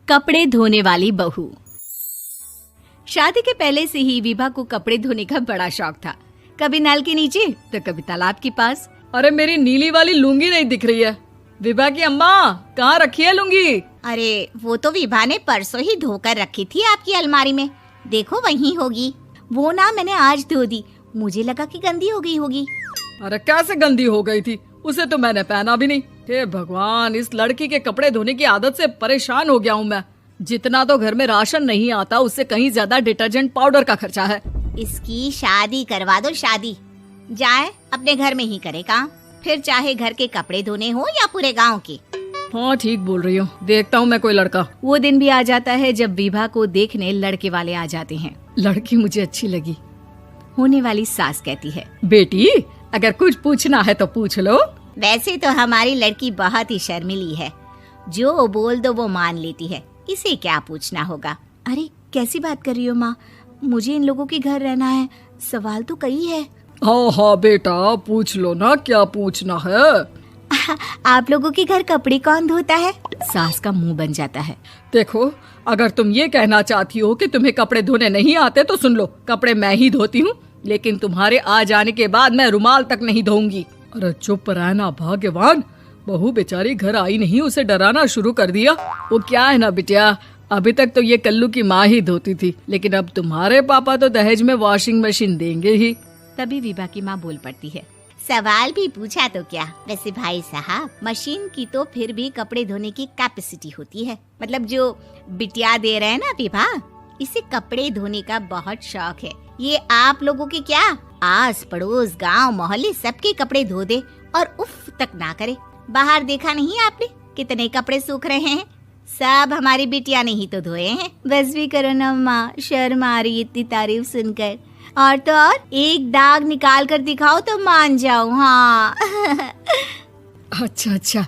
कपड़े धोने वाली बहू। शादी के पहले से ही विभा को कपड़े धोने का बड़ा शौक था। कभी नल के नीचे तो कभी तालाब के पास। अरे मेरी नीली वाली लुंगी नहीं दिख रही है। विभा की अम्मा, कहाँ रखी है लुंगी? अरे वो तो विभा ने परसों ही धोकर रखी थी आपकी अलमारी में, देखो वहीं होगी। वो ना मैंने आज धो दी, मुझे लगा कि गंदी हो गई होगी। अरे कैसे गंदी हो गई थी? उसे तो मैंने पहना भी नहीं। हे भगवान, इस लड़की के कपड़े धोने की आदत से परेशान हो गया हूँ मैं। जितना तो घर में राशन नहीं आता, उससे कहीं ज्यादा डिटर्जेंट पाउडर का खर्चा है। इसकी शादी करवा दो, शादी जाए अपने घर में ही करे काम, फिर चाहे घर के कपड़े धोने हो या पूरे गांव के। हाँ ठीक बोल रही हूँ, देखता हूँ मैं कोई लड़का। वो दिन भी आ जाता है जब विभा को देखने लड़के वाले आ जाते हैं। लड़की मुझे अच्छी लगी। होने वाली सास कहती है, बेटी अगर कुछ पूछना है तो पूछ लो। वैसे तो हमारी लड़की बहुत ही शर्मीली है, जो बोल दो वो मान लेती है, इसे क्या पूछना होगा। अरे कैसी बात कर रही हो माँ, मुझे इन लोगों के घर रहना है, सवाल तो कई है। हाँ हाँ बेटा, पूछ लो ना, क्या पूछना है। आप लोगों के घर कपड़े कौन धोता है? सास का मुंह बन जाता है। देखो, अगर तुम ये कहना चाहती हो कि तुम्हें कपड़े धोने नहीं आते तो सुन लो, कपड़े मैं ही धोती हूँ, लेकिन तुम्हारे आ जाने के बाद मैं रुमाल तक नहीं धोऊंगी। अरे चुप रहना भाग्यवान, बहू बेचारी घर आई नहीं, उसे डराना शुरू कर दिया। वो क्या है ना बिटिया, अभी तक तो ये कल्लू की माँ ही धोती थी, लेकिन अब तुम्हारे पापा तो दहेज में वॉशिंग मशीन देंगे ही। तभी विभा की माँ बोल पड़ती है, सवाल भी पूछा तो क्या। वैसे भाई साहब, मशीन की तो फिर भी कपड़े धोने की कैपेसिटी होती है। मतलब जो बिटिया दे रहे हैं ना विभा, इसे कपड़े धोने का बहुत शौक है। ये आप लोगों के क्या, आस पड़ोस गांव मोहल्ले सबके कपड़े धो दे और उफ तक ना करे। बाहर देखा नहीं आपने कितने कपड़े सूख रहे हैं? सब हमारी बिटिया ने ही तो धोए हैं। बस भी करो ना माँ, शर्म आ रही इतनी तारीफ सुनकर। और तो और एक दाग निकाल कर दिखाओ तो मान जाओ। हाँ अच्छा,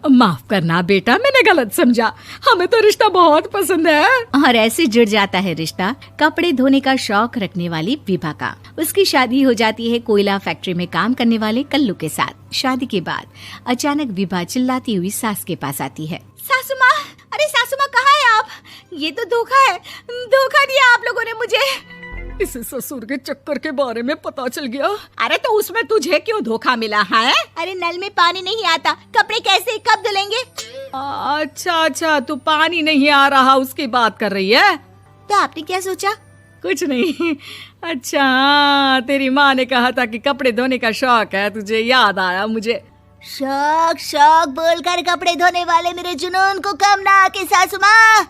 माफ करना बेटा, मैंने गलत समझा। हमें तो रिश्ता बहुत पसंद है। और ऐसे जुड़ जाता है रिश्ता कपड़े धोने का शौक रखने वाली विभा का। उसकी शादी हो जाती है कोयला फैक्ट्री में काम करने वाले कल्लू के साथ। शादी के बाद अचानक विभा चिल्लाती हुई सास के पास आती है। सासू माँ, अरे सासू माँ कहाँ है आप? ये तो धोखा है, धोखा दिया आप लोगों ने मुझे। इसे ससुर के चक्कर के बारे में पता चल गया। अरे तो उसमें तुझे क्यों धोखा मिला है? अरे नल में पानी नहीं आता, कपड़े कैसे कब धुलेंगे? अच्छा, तू पानी नहीं आ रहा उसकी बात कर रही है। तो आपने क्या सोचा? कुछ नहीं। अच्छा, तेरी माँ ने कहा था कि कपड़े धोने का शौक है तुझे, याद आया मुझे। शौक बोलकर कपड़े धोने वाले मेरे जुनून को कम ना आके सासू माँ,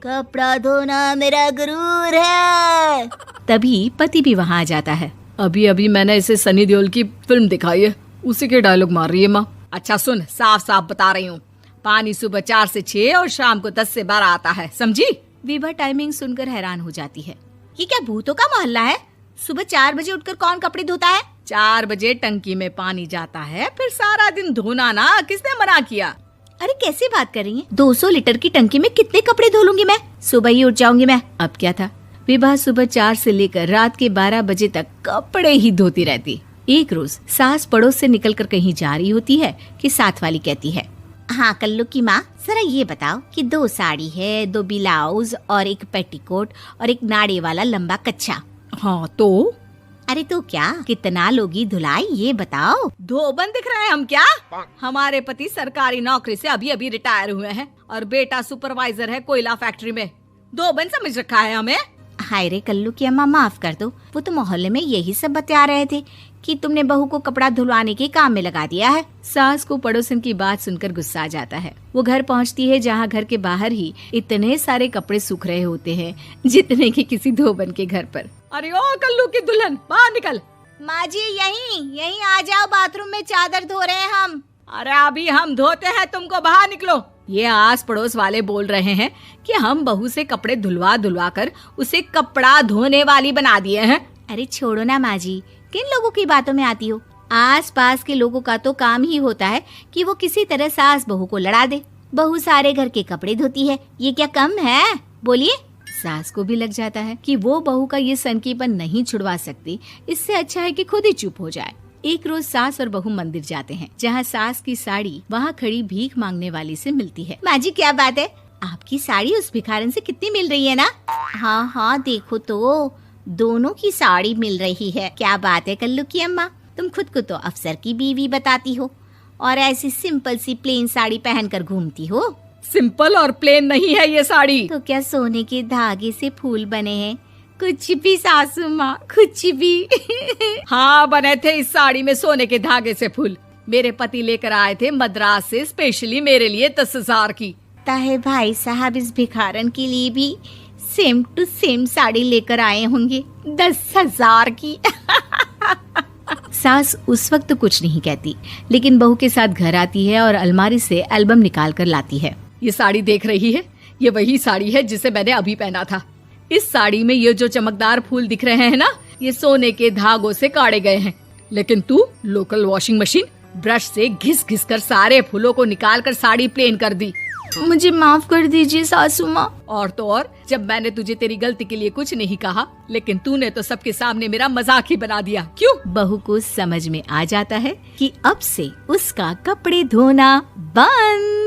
कपड़ा धोना मेरा गुरूर है। तभी पति भी वहाँ आ जाता है। अभी मैंने इसे सनी देओल की फिल्म दिखाई है, उसी के डायलॉग मार रही है माँ। अच्छा सुन, साफ साफ बता रही हूँ, पानी सुबह 4 से 6 और शाम को 10 से 12 आता है, समझी? विभा टाइमिंग सुनकर हैरान हो जाती है। ये क्या भूतों का मोहल्ला है? सुबह 4 बजे उठकर कौन कपड़े धोता है? 4 बजे टंकी में पानी जाता है, फिर सारा दिन धोना ना, किसने मना किया? अरे कैसी बात कर रही हैं? 200 लीटर की टंकी में कितने कपड़े धो लूंगी मैं? सुबह ही उठ जाऊंगी मैं। अब क्या था, विभा सुबह 4 से लेकर रात के 12 बजे तक कपड़े ही धोती रहती। एक रोज सास पड़ोस से निकलकर कहीं जा रही होती है कि साथ वाली कहती है, हाँ कल्लू की माँ, जरा ये बताओ कि 2 साड़ी है, 2 ब्लाउज और एक पेटीकोट और एक नाड़े वाला लंबा कच्छा। हाँ तो? अरे तो क्या, कितना लोगी धुलाई ये बताओ। धोबन दिख रहे हैं हम क्या? हमारे पति सरकारी नौकरी से अभी रिटायर हुए हैं और बेटा सुपरवाइजर है कोयला फैक्ट्री में। धोबन समझ रखा है हमें? हाय रे कल्लू की अम्मा, माफ कर दो, वो तो मोहल्ले में यही सब बता रहे थे कि तुमने बहू को कपड़ा धुलवाने के काम में लगा दिया है। सास को पड़ोसन की बात सुनकर गुस्सा आ जाता है। वो घर पहुंचती है जहां घर के बाहर ही इतने सारे कपड़े सूख रहे होते हैं जितने कि किसी धोबन के घर पर। अरे ओ कल्लू की दुल्हन, बाहर निकल। माँ जी यहीं आ जाओ, बाथरूम में चादर धो रहे हैं हम। अरे अभी हम धोते हैं, तुमको बाहर निकलो। ये आस पड़ोस वाले बोल रहे हैं कि हम बहू से कपड़े धुलवा कर उसे कपड़ा धोने वाली बना दिए हैं। अरे छोड़ो ना माँ जी, किन लोगों की बातों में आती हो? आस पास के लोगों का तो काम ही होता है कि वो किसी तरह सास बहू को लड़ा दे। बहू सारे घर के कपड़े धोती है, ये क्या कम है? बोलिए। सास को भी लग जाता है कि वो बहू का ये सनकीपन नहीं छुड़वा सकती, इससे अच्छा है कि खुद ही चुप हो जाए। एक रोज सास और बहू मंदिर जाते हैं, जहाँ सास की साड़ी वहाँ खड़ी भीख मांगने वाली से मिलती है। माँ जी क्या बात है, आपकी साड़ी उस भिखारन से कितनी मिल रही है ना? हाँ हाँ देखो तो, दोनों की साड़ी मिल रही है। क्या बात है कल्लू की अम्मा, तुम खुद को तो अफसर की बीवी बताती हो और ऐसी सिंपल सी प्लेन साड़ी पहनकर घूमती हो। सिंपल और प्लेन नहीं है ये साड़ी। तो क्या सोने के धागे से फूल बने हैं? कुछ भी सासू माँ, कुछ भी। हाँ बने थे इस साड़ी में सोने के धागे से फूल। मेरे पति लेकर आए थे मद्रास से स्पेशली मेरे लिए 10,000 की। ताहे भाई साहब इस भिखारन के लिए भी सेम टू सेम साड़ी लेकर आए होंगे 10,000 की। सास उस वक्त तो कुछ नहीं कहती, लेकिन बहू के साथ घर आती है और अलमारी से एल्बम निकाल कर लाती है। ये साड़ी देख रही है, ये वही साड़ी है जिसे मैंने अभी पहना था। इस साड़ी में ये जो चमकदार फूल दिख रहे हैं ना, ये सोने के धागों से काढ़े गए हैं। लेकिन तू लोकल वॉशिंग मशीन ब्रश से घिस घिस कर सारे फूलों को निकाल कर साड़ी प्लेन कर दी। मुझे माफ कर दीजिए सासू माँ। और तो और, जब मैंने तुझे तेरी गलती के लिए कुछ नहीं कहा, लेकिन तूने तो सबके सामने मेरा मजाक ही बना दिया। क्यों? बहू को समझ में आ जाता है कि अब से उसका कपड़े धोना बंद।